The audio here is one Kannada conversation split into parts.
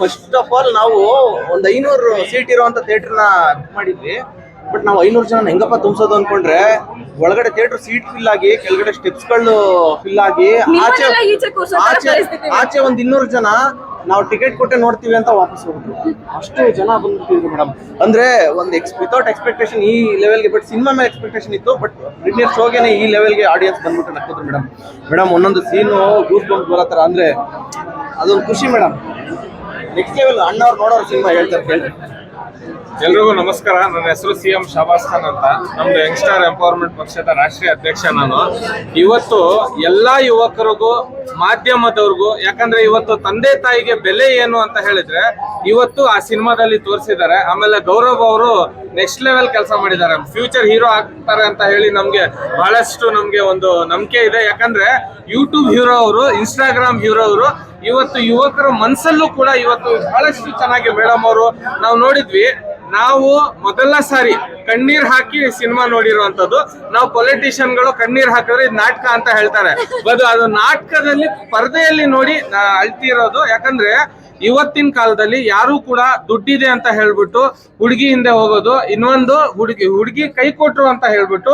ಫಸ್ಟ್ ಆಫ್ ಆಲ್ ನಾವು ಒಂದು 500 ಸೀಟ್ ಇರುವಂತ ಥಿಯೇಟರ್ನ ಬುಕ್ ಮಾಡಿದ್ವಿ. ಬಟ್ ನಾವು 500 ಜನ ಹೆಂಗಪ್ಪ ತುಂಬಿಸೋದು ಅನ್ಕೊಂಡ್ರೆ ಒಳಗಡೆ ಥಿಯೇಟರ್ ಸೀಟ್ ಫಿಲ್ ಆಗಿ ಕೆಳಗಡೆ ಸ್ಟೆಪ್ಸ್ಗಳು ಫಿಲ್ ಆಗಿ ಆಚೆ ಒಂದು 200 ಜನ ನಾವು ಟಿಕೆಟ್ ಕೊಟ್ಟೆ ನೋಡ್ತೀವಿ ಅಂತ ವಾಪಸ್ ಹೋಗ್ಬಿಟ್ರು. ಅಷ್ಟು ಜನ ಬಂದ್ಬಿಟ್ಟಿದ್ರು ಮೇಡಮ್. ಅಂದ್ರೆ ಒಂದು ವಿತೌಟ್ ಎಕ್ಸ್ಪೆಕ್ಟೇಷನ್ ಈ ಲೆವೆಲ್ಗೆ, ಬಟ್ ಸಿನಿಮಾ ಮೇಲೆ ಎಕ್ಸ್ಪೆಕ್ಟೇಷನ್ ಇತ್ತು. ಬಟ್ ಪ್ರೀಮಿಯರ್ ಶೋಗೆನೆ ಈ ಲೆವೆಲ್ಗೆ ಆಡಿಯನ್ಸ್ ಬಂದ್ಬಿಟ್ಟು ನಕ್ಕಿದ್ರು ಮೇಡಮ್. ಒಂದೊಂದು ಸೀನು ಗೂಸ್ ಬಂಪ್ ಬರೋ ಥರ, ಅಂದ್ರೆ ಅದೊಂದು ಖುಷಿ ಮೇಡಮ್. Next level. ಅಣ್ಣವ್ರು ನೋಡೋರು ಸಿನಿಮಾ ಹೇಳ್ತಾರೆ ಕೇಳಿ. ಎಲ್ರಿಗೂ ನಮಸ್ಕಾರ. ನನ್ನ ಹೆಸರು CM ಶಾಬಾಸ್ ಖಾನ್ ಅಂತ. ನಮ್ದು ಯಂಗ್ಸ್ಟರ್ ಎಂಪವರ್ಮೆಂಟ್ ಪಕ್ಷದ ರಾಷ್ಟ್ರೀಯ ಅಧ್ಯಕ್ಷ ನಾನು. ಇವತ್ತು ಎಲ್ಲಾ ಯುವಕರಿಗೂ ಮಾಧ್ಯಮದವ್ರಿಗೂ, ಯಾಕಂದ್ರೆ ಇವತ್ತು ತಂದೆ ತಾಯಿಗೆ ಬೆಲೆ ಏನು ಅಂತ ಹೇಳಿದ್ರೆ ಇವತ್ತು ಆ ಸಿನಿಮಾದಲ್ಲಿ ತೋರಿಸಿದ್ದಾರೆ. ಆಮೇಲೆ ಗೌರವ್ ಅವರು ನೆಕ್ಸ್ಟ್ ಲೆವೆಲ್ ಕೆಲಸ ಮಾಡಿದ್ದಾರೆ, ಫ್ಯೂಚರ್ ಹೀರೋ ಆಗ್ತಾರೆ ಅಂತ ಹೇಳಿ ಬಹಳಷ್ಟು ನಮ್ಗೆ ಒಂದು ನಂಬಿಕೆ ಇದೆ. ಯಾಕಂದ್ರೆ ಯೂಟ್ಯೂಬ್ ಹೀರೋ ಅವರು, ಇನ್ಸ್ಟಾಗ್ರಾಮ್ ಹೀರೋ ಅವರು ಇವತ್ತು ಯುವಕರ ಮನಸ್ಸಲ್ಲೂ ಕೂಡ ಇವತ್ತು ಬಹಳಷ್ಟು ಚೆನ್ನಾಗಿ ಮೇಡಮ್ ಅವರು ನಾವು ನೋಡಿದ್ವಿ. ನಾವು ಮೊದಲ ಸಾರಿ ಕಣ್ಣೀರ್ ಹಾಕಿ ಸಿನಿಮಾ ನೋಡಿರುವಂತದ್ದು. ನಾವು ಪೊಲಿಟಿಷಿಯನ್ಗಳು ಕಣ್ಣೀರ್ ಹಾಕಿದ್ರೆ ಇದು ನಾಟಕ ಅಂತ ಹೇಳ್ತಾರೆ, ಅದು ನಾಟಕದಲ್ಲಿ ಪರದೆಯಲ್ಲಿ ನೋಡಿ ಅಳ್ತಿರೋದು. ಯಾಕಂದ್ರೆ ಇವತ್ತಿನ ಕಾಲದಲ್ಲಿ ಯಾರು ಕೂಡ ದುಡ್ಡಿದೆ ಅಂತ ಹೇಳ್ಬಿಟ್ಟು ಹುಡುಗಿ ಹಿಂದೆ ಹೋಗೋದು, ಇನ್ನೊಂದು ಹುಡುಗಿ ಕೈ ಕೊಟ್ರು ಅಂತ ಹೇಳ್ಬಿಟ್ಟು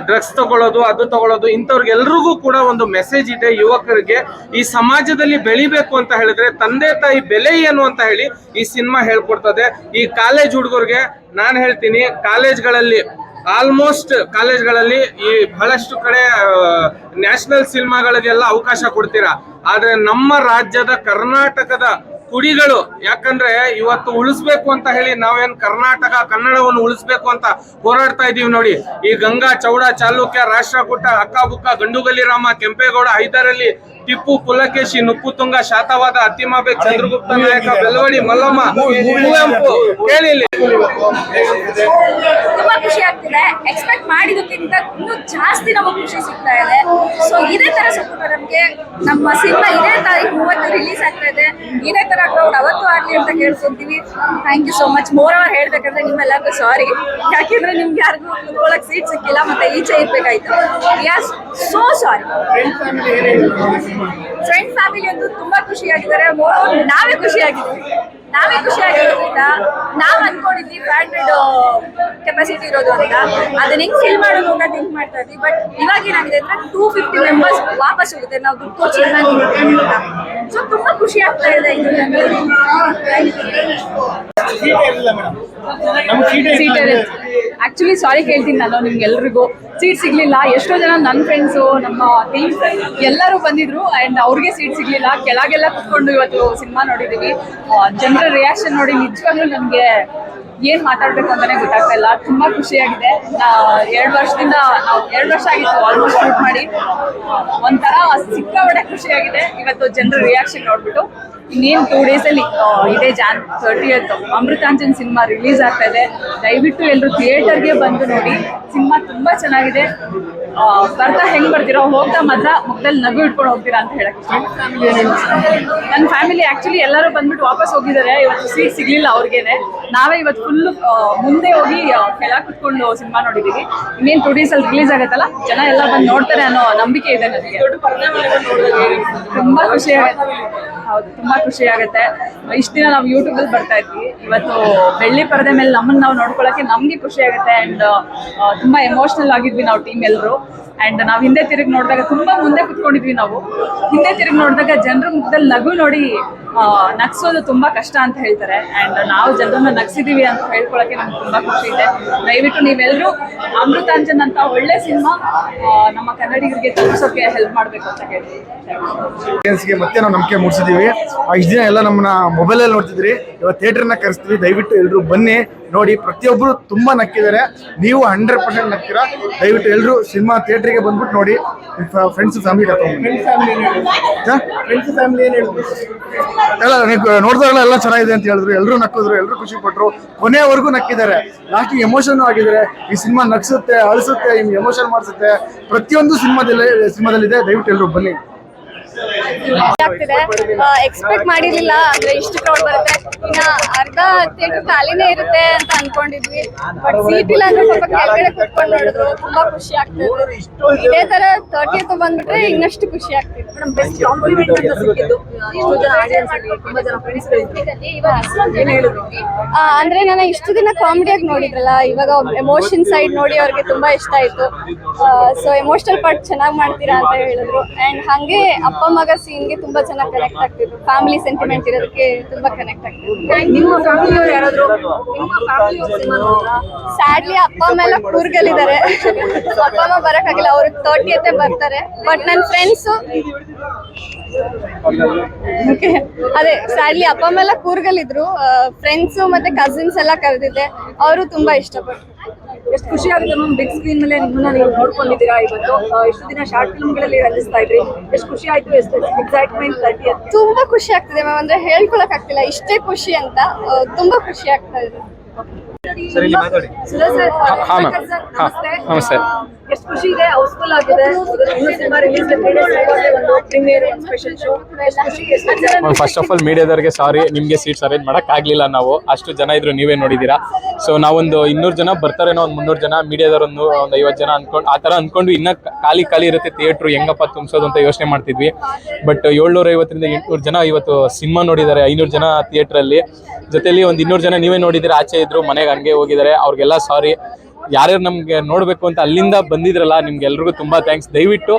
ಡ್ರಗ್ಸ್ ತಗೊಳ್ಳೋದು, ಅದು ತಗೊಳ್ಳೋದು, ಇಂಥವ್ರಿಗೆಲ್ರಿಗೂ ಕೂಡ ಒಂದು ಮೆಸೇಜ್ ಇದೆ. ಯುವಕರಿಗೆ ಈ ಸಮಾಜದಲ್ಲಿ ಬೆಳಿಬೇಕು ಅಂತ ಹೇಳಿದ್ರೆ ತಂದೆ ತಾಯಿ ಬೆಲೆ ಏನು ಅಂತ ಹೇಳಿ ಈ ಸಿನಿಮಾ ಹೇಳ್ಕೊಡ್ತದೆ. ಈ ಕಾಲೇಜ್ ಹುಡುಗರಿಗೆ ನಾನು ಹೇಳ್ತೀನಿ, ಆಲ್ಮೋಸ್ಟ್ ಕಾಲೇಜ್ಗಳಲ್ಲಿ ಈ ಬಹಳಷ್ಟು ಕಡೆ ನ್ಯಾಷನಲ್ ಸಿನಿಮಾಗಳಿಗೆಲ್ಲ ಅವಕಾಶ ಕೊಡ್ತೀರಾ. ಆದ್ರೆ ನಮ್ಮ ರಾಜ್ಯದ ಕರ್ನಾಟಕದ ಕುಡಿಗಳು, ಯಾಕಂದ್ರೆ ಇವತ್ತು ಉಳಿಸ್ಬೇಕು ಅಂತ ಹೇಳಿ ನಾವೇನ್ ಕರ್ನಾಟಕ ಕನ್ನಡವನ್ನು ಉಳಿಸ್ಬೇಕು ಅಂತ ಹೋರಾಡ್ತಾ ಇದೀವಿ ನೋಡಿ. ಈ ಗಂಗಾ, ಚೌಡ, ಚಾಲುಕ್ಯ, ರಾಷ್ಟ್ರಕೂಟ, ಅಕ್ಕಬುಕ್ಕ, ಗಂಡುಗಲಿ ರಾಮ, ಕೆಂಪೇಗೌಡ, ಹೈದರಲಿ, ಟಿಪ್ಪು, ಪುಲಕೇಶಿ, ನುಪ್ಪುತುಂಗ, ಶಾತವಾದ, ಅತ್ತಿಮಾಬೆ, ಚಂದ್ರಗುಪ್ತ ನಾಯಕ, ಬೆಳವಡಿ, ಮಲ್ಲಮ್ಮ, ಕುವೆಂಪು ಕೇಳಿ. ತುಂಬಾ ಖುಷಿ ಆಗ್ತಿದೆ. ಎಕ್ಸ್ಪೆಕ್ಟ್ ಮಾಡಿದಕ್ಕಿಂತ ಇನ್ನೂ ಜಾಸ್ತಿ ನಮಗೆ ಖುಷಿ ಸಿಗ್ತಾ ಇದೆ. ಸೊ ಇದೇ ತರ ಸಪೋರ್ಟ್ ನಮ್ಗೆ. ನಮ್ಮ ಸಿನಿಮಾ ಇದೇ ತಾರೀಕು 30 ರಿಲೀಸ್ ಆಗ್ತಾ ಇದೆ. ಇದೇ ತರ ಕ್ರೌಡ್ ಅವತ್ತು ಆಗ್ಲಿ ಅಂತ ಕೇಳ್ಕೊಂತೀವಿ. Thank you so much. Moreover ಹೇಳ್ಬೇಕಂದ್ರೆ ನಿಮ್ಮೆಲ್ಲರಿಗೂ ಸಾರಿ, ಯಾಕೆಂದ್ರೆ ನಿಮ್ಗೆ ಯಾರಿಗೂ ಕುತ್ಕೊಳ್ಳೋಕೆ ಸೀಟ್ ಸಿಕ್ಕಿಲ್ಲ, ಮತ್ತೆ ಈಚೆ ಇರ್ಬೇಕಾಯ್ತು. Yes, so sorry. Friend family ಅಂತೂ ತುಂಬಾ ಖುಷಿಯಾಗಿದ್ದಾರೆ. ನಾವೇ ಖುಷಿಯಾಗಿರೋದ್ರಿಂದ ನಾವು ಅನ್ಕೊಂಡಿದ್ವಿ 500 ಕೆಪಾಸಿಟಿ ಇರೋದು ಅಂತ. ಅದನ್ನ ಹೆಂಗ್ ಫಿಲ್ ಮಾಡೋದು ಅಂತ ಥಿಂಕ್ ಮಾಡ್ತಾ ಇದ್ವಿ. ಬಟ್ ಇವಾಗ ಏನಾಗಿದೆ ಅಂದ್ರೆ 250 ಮೆಂಬರ್ಸ್ ವಾಪಸ್ ಹೋಗುತ್ತೆ ನಾವು ದುಡ್ಡು ಕೊಡ್ಸಿಲ್ಲ. ಸೊ ತುಂಬಾ ಖುಷಿ ಆಗ್ತಾ ಇದೆ ಇದು ನಮಗೆ. ಆಕ್ಚುಲಿ ಸಾರಿ ಕೇಳ್ತೀನಿ ನಾನು ನಿಮ್ಗೆಲ್ರಿಗೂ. ಸೀಟ್ ಸಿಗ್ಲಿಲ್ಲ. ಎಷ್ಟೋ ಜನ ನನ್ನ ಫ್ರೆಂಡ್ಸು, ನಮ್ಮ ಟೀಮ್ ಎಲ್ಲರೂ ಬಂದಿದ್ರು ಅಂಡ್ ಅವ್ರಿಗೆ ಸೀಟ್ ಸಿಗ್ಲಿಲ್ಲ. ಕೆಳಗೆಲ್ಲ ಕುತ್ಕೊಂಡು ಇವತ್ತು ಸಿನಿಮಾ ನೋಡಿದೀವಿ. ಜನರ ರಿಯಾಕ್ಷನ್ ನೋಡಿ ನಿಜವಾಗ್ಲೂ ನನಗೆ ಏನ್ ಮಾತಾಡ್ಬೇಕು ಅಂತಾನೆ ಗೊತ್ತಾಗ್ತಾ ಇಲ್ಲ. ತುಂಬಾ ಖುಷಿಯಾಗಿದೆ. 2 ವರ್ಷದಿಂದ ನಾವು 2 ವರ್ಷ ಆಗಿತ್ತು ಆಲ್ಮೋಸ್ಟ್ ಶೂಟ್ ಮಾಡಿ. ಒಂಥರ ಸಿಕ್ಕಾಪಟ್ಟೆ ಖುಷಿಯಾಗಿದೆ ಇವತ್ತು ಜನರ ರಿಯಾಕ್ಷನ್ ನೋಡ್ಬಿಟ್ಟು. ಇನ್ನೇನು 2 ಡೇಸಲ್ಲಿ ಇದೇ Jan 30th Amrutanjan cinema release ಆಗ್ತಾ ಇದೆ. ದಯವಿಟ್ಟು ಎಲ್ಲರೂ ಥಿಯೇಟರ್ಗೆ ಬಂದು ನೋಡಿ. ಸಿನಿಮಾ ತುಂಬಾ ಚೆನ್ನಾಗಿದೆ. ಬರ್ತಾ ಹೆಂಗ್ ಬರ್ತೀರೋ ಹೋಗ್ತಾ ಮಾತ್ರ ಮುಖದಲ್ಲಿ ನಗು ಇಟ್ಕೊಂಡು ಹೋಗ್ತೀರಾ ಅಂತ ಹೇಳಕ್ ಇಷ್ಟ. ನನ್ನ ಫ್ಯಾಮಿಲಿ ಆಕ್ಚುಲಿ ಎಲ್ಲರೂ ಬಂದ್ಬಿಟ್ಟು ವಾಪಸ್ ಹೋಗಿದ್ದಾರೆ. ಇವತ್ತು ಸೀಟ್ ಸಿಗ್ಲಿಲ್ಲ ಅವ್ರಿಗೇನೆ. ನಾವೇ ಇವತ್ತು ಫುಲ್ ಮುಂದೆ ಹೋಗಿ ಕೆಳಗೆ ಕುತ್ಕೊಂಡು ಸಿನಿಮಾ ನೋಡಿದೀವಿ. ಇನ್ನೇನು 2 ಡೇಸಲ್ಲಿ ರಿಲೀಸ್ ಆಗತ್ತಲ್ಲ, ಜನ ಎಲ್ಲ ಬಂದು ನೋಡ್ತಾರೆ ಅನ್ನೋ ನಂಬಿಕೆ ಇದೆ ನನಗೆ. ತುಂಬಾ ಖುಷಿ ಆಗುತ್ತೆ. ಹೌದು, ತುಂಬಾ ಖುಷಿ ಆಗುತ್ತೆ. ಇಷ್ಟು ದಿನ ನಾವು ಯೂಟ್ಯೂಬಲ್ಲಿ ಬರ್ತಾ ಇದ್ವಿ. ಇವತ್ತು ಬೆಳ್ಳಿ ಪರದೆ ಮೇಲೆ ನಮ್ಮನ್ನು ನಾವು ನೋಡ್ಕೊಳ್ಳೋಕೆ ನಮಗೆ ಖುಷಿ ಆಗುತ್ತೆ. ಆ್ಯಂಡ್ ತುಂಬ ಎಮೋಷ್ನಲ್ ಆಗಿದ್ವಿ ನಾವು ಟೀಮ್ ಎಲ್ಲರೂ. ಆ್ಯಂಡ್ ನಾವು ಹಿಂದೆ ತಿರುಗಿ ನೋಡಿದಾಗ ತುಂಬ ಮುಂದೆ ಕುತ್ಕೊಂಡಿದ್ವಿ ನಾವು. ಹಿಂದೆ ತಿರುಗಿ ನೋಡಿದಾಗ ಜನರ ಮುಖದಲ್ಲಿ ನಗು ನೋಡಿ ನಗ್ಸೋದು ತುಂಬ ಕಷ್ಟ ಅಂತ ಹೇಳ್ತಾರೆ. ಆ್ಯಂಡ್ ನಾವು ಜನರನ್ನ ನಗ್ಸಿದ್ದೀವಿ ಅಂತ ಹೇಳ್ಕೊಳ್ಳೋಕ್ಕೆ ನಮ್ಗೆ ತುಂಬ ಖುಷಿ ಇದೆ. ದಯವಿಟ್ಟು ನೀವೆಲ್ಲರೂ ಅಮೃತಾಂಜನ್ ಅಂತ ಒಳ್ಳೆ ಸಿನಿಮಾ ನಮ್ಮ ಕನ್ನಡಿಗರಿಗೆ ತೋರಿಸೋಕೆ ಹೆಲ್ಪ್ ಮಾಡಬೇಕು ಅಂತ ಹೇಳ್ತೀವಿ. ಮತ್ತೆ ನಾವು ನಂಬಿಕೆ ಮೂಡಿಸಿದೀವಿ. ಇಷ್ಟು ದಿನ ಎಲ್ಲ ನಮ್ಮನ್ನ ಮೊಬೈಲಲ್ಲಿ ನೋಡ್ತಿದ್ರಿ, ಇವತ್ತು ಥಿಯೇಟರ್ನ ಕರೆಸ್ತೀವಿ. ದಯವಿಟ್ಟು ಎಲ್ಲರೂ ಬನ್ನಿ ನೋಡಿ. ಪ್ರತಿಯೊಬ್ಬರು ತುಂಬ ನಕ್ಕಿದ್ದಾರೆ. ನೀವು 100% ನಕ್ಕಿರ. ದಯವಿಟ್ಟು ಎಲ್ಲರೂ ಸಿನಿಮಾ ಥಿಯೇಟ್ರಿಗೆ ಬಂದ್ಬಿಟ್ಟು ನೋಡಿ. ಫ್ರೆಂಡ್ಸ್ ಫ್ಯಾಮಿಲಿ ಎಲ್ಲ ನೋಡಿದವರೆಲ್ಲ ಎಲ್ಲ ಚೆನ್ನಾಗಿದೆ ಅಂತ ಹೇಳಿದ್ರು. ಎಲ್ಲರೂ ನಕ್ಕಿದ್ರು, ಎಲ್ಲರೂ ಖುಷಿ ಪಟ್ಟರು. ಕೊನೆಯವರೆಗೂ ನಕ್ಕಿದ್ದಾರೆ. ಲಾಸ್ಟಿಗೆ ಎಮೋಷನ್ ಆಗಿದ್ದಾರೆ. ಈ ಸಿನಿಮಾ ನಗ್ಸುತ್ತೆ, ಅಳಿಸುತ್ತೆ, ನಿಮ್ಗೆ ಎಮೋಷನ್ ಮಾಡಿಸುತ್ತೆ. ಪ್ರತಿಯೊಂದು ಸಿನಿಮಾದಲ್ಲಿದೆ. ದಯವಿಟ್ಟು ಎಲ್ಲರೂ ಬನ್ನಿ. ಆಗ್ತಿದೆ. ಎಕ್ಸ್ಪೆಕ್ಟ್ ಮಾಡಿರ್ಲಿಲ್ಲ ಅಂದ್ರೆ ಇಷ್ಟು ಕ್ರೌಡ್ ಬರುತ್ತೆ. ಇನ್ನ ಅರ್ಧ ಥಿಯೇಟರ್ ಖಾಲಿನೇ ಇರುತ್ತೆ ಅಂತ ಅನ್ಕೊಂಡಿದ್ವಿ. ಬಟ್ ಸೀಟ್ ಇಲ್ಲ ಅಂದ್ರೆ ಸ್ವಲ್ಪ ಕೆಳಗಡೆ ಕುತ್ಕೊಂಡು ನೋಡಿದ್ರು ತುಂಬಾ ಖುಷಿ ಆಗ್ತಿದೆ. ಇದೇ ತರ 30th ಬಂದ್ಬಿಟ್ರೆ ಇನ್ನಷ್ಟು ಖುಷಿ ಆಗ್ತಿದೆ. ಬೆಸ್ಟ್ ಕಾಂಪ್ಲಿಮೆಂಟ್ ಅಂತ ಸಿಕ್ಕಿದ್ದು ಇಷ್ಟು ಜನ ಆಡಿಯನ್ಸ್ ಅಲ್ಲಿ ತುಂಬಾ ಜನ ಫ್ರೆಂಡ್ಸ್ ಏನ್ ಹೇಳಿದ್ರು? ಅಂದ್ರೆ ನಾನು ಇಷ್ಟು ದಿನ ಕಾಮಿಡಿಯಾಗಿ ನೋಡಿದ್ರಲ್ಲ, ಇವಾಗ ಎಮೋಷನ್ ಸೈಡ್ ನೋಡಿ ಅವ್ರಿಗೆ ತುಂಬಾ ಇಷ್ಟ ಆಯ್ತು. ಸೊ ಎಮೋಷನಲ್ ಪಾರ್ಟ್ ಚೆನ್ನಾಗಿ ಮಾಡ್ತೀರಾ ಅಂತ ಹೇಳಿದ್ರು. ಅಂಡ್ ಹಂಗೆ ಅಪ್ಪ ಮಗ ಸೀನ್ಗೆ ತುಂಬಾ ಚೆನ್ನಾಗಿ ಕನೆಕ್ಟ್ ಆಗ್ತಿದ್ರು. ಫ್ಯಾಮಿಲಿ ಸೆಂಟಿಮೆಂಟ್ ಇರೋದಕ್ಕೆ ತುಂಬಾ ಕನೆಕ್ಟ್ ಆಗ್ತಿದ್ರು. ನಿಮ್ಮ ಫ್ಯಾಮಿಲಿಯವರು ಯಾರಾದ್ರು ನಿಮ್ಮ ಫ್ಯಾಮಿಲಿ ಸಿನಿಮಾ ನೋಡಿದ್ರಾ? ಸ್ಯಾಡ್ಲಿ ಅಪ್ಪ ಅಮ್ಮ ಎಲ್ಲ ಕೂರ್ಗಲ್ಲಿದ್ದಾರೆ. ಅಪ್ಪ ಅಮ್ಮ ಬರಕ್ಕಾಗಿಲ್ಲ, ಅವ್ರು 30th ಬರ್ತಾರೆ. ಬಟ್ ನನ್ನ ಫ್ರೆಂಡ್ಸ್ ಅದೇ ಸ್ಯಾಡ್ಲಿ ಅಪ್ಪ ಅಮ್ಮ ಎಲ್ಲ ಕೂರ್ಗಲ್ಲಿದ್ರು. ಫ್ರೆಂಡ್ಸ್ ಮತ್ತೆ ಕಸಿನ್ಸ್ ಎಲ್ಲ ಕರೆದಿದ್ದೆ, ಅವರು ತುಂಬಾ ಇಷ್ಟಪಟ್ಟರು. ಎಷ್ಟು ಖುಷಿ ಆಗುತ್ತೆ ಮ್ಯಾಮ್, ಬಿಗ್ ಸ್ಕ್ರೀನ್ ಮೇಲೆ ನಿಮ್ಮನ್ನ ನೀವು ನೋಡ್ಕೊಂಡಿದ್ದೀರಾ ಇವತ್ತು. ಇಷ್ಟು ದಿನ ಶಾರ್ಟ್ ಫಿಲ್ಮ್ಗಳಲ್ಲಿ ರಂಜಿಸ್ತಾ ಇದ್ರಿ, ಎಷ್ಟು ಖುಷಿ ಆಯ್ತು, ಎಷ್ಟು ಎಕ್ಸೈಟ್ಮೆಂಟ್ 30th? ತುಂಬಾ ಖುಷಿ ಆಗ್ತಿದೆ ಮ್ಯಾಮ್, ಅಂದ್ರೆ ಹೇಳ್ಕೊಳಕ್ ಆಗ್ತಿಲ್ಲ ಇಷ್ಟೇ ಖುಷಿ ಅಂತ. ತುಂಬಾ ಖುಷಿ ಆಗ್ತಾ ಇದೆ. ಸುರೇಶ್ ಸರ್, ಹಾ ಮ್ಯಾಮ್. ನಮಸ್ತೆ. ನಮಸ್ತೆ. ಎಷ್ಟು ಖುಷಿ ಇದೆ, ಹೌಸ್ಫುಲ್ ಆಗಿದೆ. ಇನ್ನು ಸಿನಿಮಾ ರಿಲೀಸ್ ಒಂದು ಪ್ರೀಮಿಯರ್ ಸ್ಪೆಷಲ್ ಶೋ. ಎಷ್ಟು ಖುಷಿ, ಎಷ್ಟು ಫಸ್ಟ್ ಆಫ್ ಆಲ್ ಮೀಡಿಯಾದವ್ರಿಗೆ ಸಾರಿ, ನಿಮಗೆ ಸೀಟ್ಸ್ ಅರೇಂಜ್ ಮಾಡಕ್ ಆಗ್ಲಿಲ್ಲ. ನಾವು ಅಷ್ಟು ಜನ ಇದ್ರು, ನೀವೇ ನೋಡಿದ್ದೀರಾ. ಸೊ ನಾವೊಂದು 200 ಜನ ಬರ್ತಾರೇನೋ, ಒಂದು 300 ಜನ, ಮೀಡಿಯಾದವ್ರು ಒಂದು 50 ಜನ ಅನ್ಕೊಂಡು ಆ ಥರ ಅನ್ಕೊಂಡು ಇನ್ನ ಖಾಲಿ ಇರುತ್ತೆ ಥಿಯೇಟ್ರು, ಹೆಂಗಪ್ಪ ತುಂಬಿಸೋದು ಅಂತ ಯೋಚನೆ ಮಾಡ್ತಿದ್ವಿ. ಬಟ್ 750ರಿಂದ 800 ಜನ ಇವತ್ತು ಸಿನಿಮಾ ನೋಡಿದ್ದಾರೆ. 500 ಜನ ಥಿಯೇಟ್ರಲ್ಲಿ, ಜೊತೆಲಿ ಒಂದು 200 ಜನ ನೀವೇ ನೋಡಿದ್ದೀರಾ, ಆಚೆ ಇದ್ರು, ಮನೆಗೆ ಹಂಗೆ ಹೋಗಿದ್ದಾರೆ. ಅವ್ರಿಗೆಲ್ಲ ಸಾರಿ. ಯಾರ್ಯಾರು ನಮ್ಗೆ ನೋಡ್ಬೇಕು ಅಂತ ಅಲ್ಲಿಂದ ಬಂದಿದ್ರಲ್ಲ, ನಿಮ್ಗೆಲ್ರಿಗೂ ತುಂಬಾ ಥ್ಯಾಂಕ್ಸ್. ದಯವಿಟ್ಟು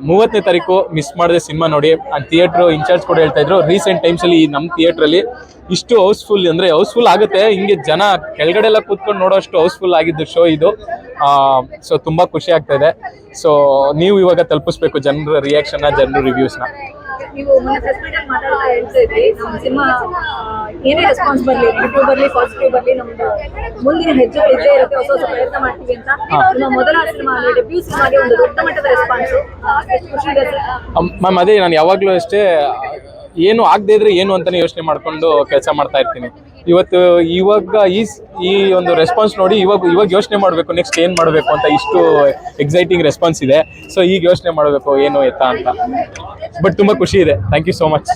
30ನೇ ತಾರೀಕು ಮಿಸ್ ಮಾಡದೆ ಸಿನಿಮಾ ನೋಡಿ. ಥಿಯೇಟ್ರು ಇನ್ಚಾರ್ಜ್ ಕೂಡ ಹೇಳ್ತಾ ಇದ್ರು, ರೀಸೆಂಟ್ ಟೈಮ್ಸಲ್ಲಿ ನಮ್ಮ ಥಿಯೇಟ್ರಲ್ಲಿ ಇಷ್ಟು ಹೌಸ್ಫುಲ್ ಅಂದರೆ ಹೌಸ್ಫುಲ್ ಆಗುತ್ತೆ, ಹಿಂಗೆ ಜನ ಕೆಳಗಡೆ ಎಲ್ಲ ಕೂತ್ಕೊಂಡು ನೋಡೋಷ್ಟು ಹೌಸ್ಫುಲ್ ಆಗಿದ್ದು ಶೋ ಇದು. ಸೊ ತುಂಬ ಖುಷಿ ಆಗ್ತಾ ಇದೆ. ಸೊ ನೀವು ಇವಾಗ ತಲುಪಿಸ್ಬೇಕು ಜನರ ರಿಯಾಕ್ಷನ್ನ, ಜನರ ರಿವ್ಯೂಸ್ನ. ನೀವು ಮೊನ್ನೆ ಪ್ರೆಸ್ ಮೀಟ್ ಅಲ್ಲಿ ಮಾತಾಡ್ತಾ ಹೇಳ್ತಾ ಇದ್ರಿ, ನಮ್ಮ ಸಿನಿಮಾ ಏನೇ ರೆಸ್ಪಾನ್ಸ್ ಬರಲಿ, ನೆಗೆಟಿವ್ ಬರಲಿ ಪಾಸಿಟಿವ್ ಬರಲಿ, ನಮ್ದು ಮುಂದಿನ ಹೆಜ್ಜೆಗಳು ಇದ್ದೇ ಇರುತ್ತೆ, ಹೊಸ ಹೊಸ ಪ್ರಯತ್ನ ಮಾಡ್ತೀವಿ ಅಂತ. ನಮ್ಮ ಮೊದಲ ಸಿನಿಮಾ ಅಂದ್ರೆ ಡೆಬ್ಯೂ ಸಿನಿಮಾಗೆ ಒಂದು ದೊಡ್ಡ ಮಟ್ಟದ ರೆಸ್ಪಾನ್ಸ್. ಎಷ್ಟು ಖುಷಿ ಇದೆ ಸರ್? ಮ್ಯಾಮ್, ಅದೇ ನಾನು ಯಾವಾಗಲೂ ಅಷ್ಟೇ ಏನು ಆಗದೆ ಇದ್ರೆ ಏನು ಅಂತಲೇ ಯೋಚನೆ ಮಾಡಿಕೊಂಡು ಕೆಲಸ ಮಾಡ್ತಾ ಇರ್ತೀನಿ. ಇವಾಗ ಈ ಒಂದು ರೆಸ್ಪಾನ್ಸ್ ನೋಡಿ ಇವಾಗ ಯೋಚನೆ ಮಾಡಬೇಕು ನೆಕ್ಸ್ಟ್ ಏನು ಮಾಡಬೇಕು ಅಂತ. ಇಷ್ಟು ಎಕ್ಸೈಟಿಂಗ್ ರೆಸ್ಪಾನ್ಸ್ ಇದೆ. ಸೊ ಈಗ ಯೋಚನೆ ಮಾಡಬೇಕು ಏನು ಎತ್ತ ಅಂತ. ಬಟ್ ತುಂಬ ಖುಷಿ ಇದೆ. Thank you so much.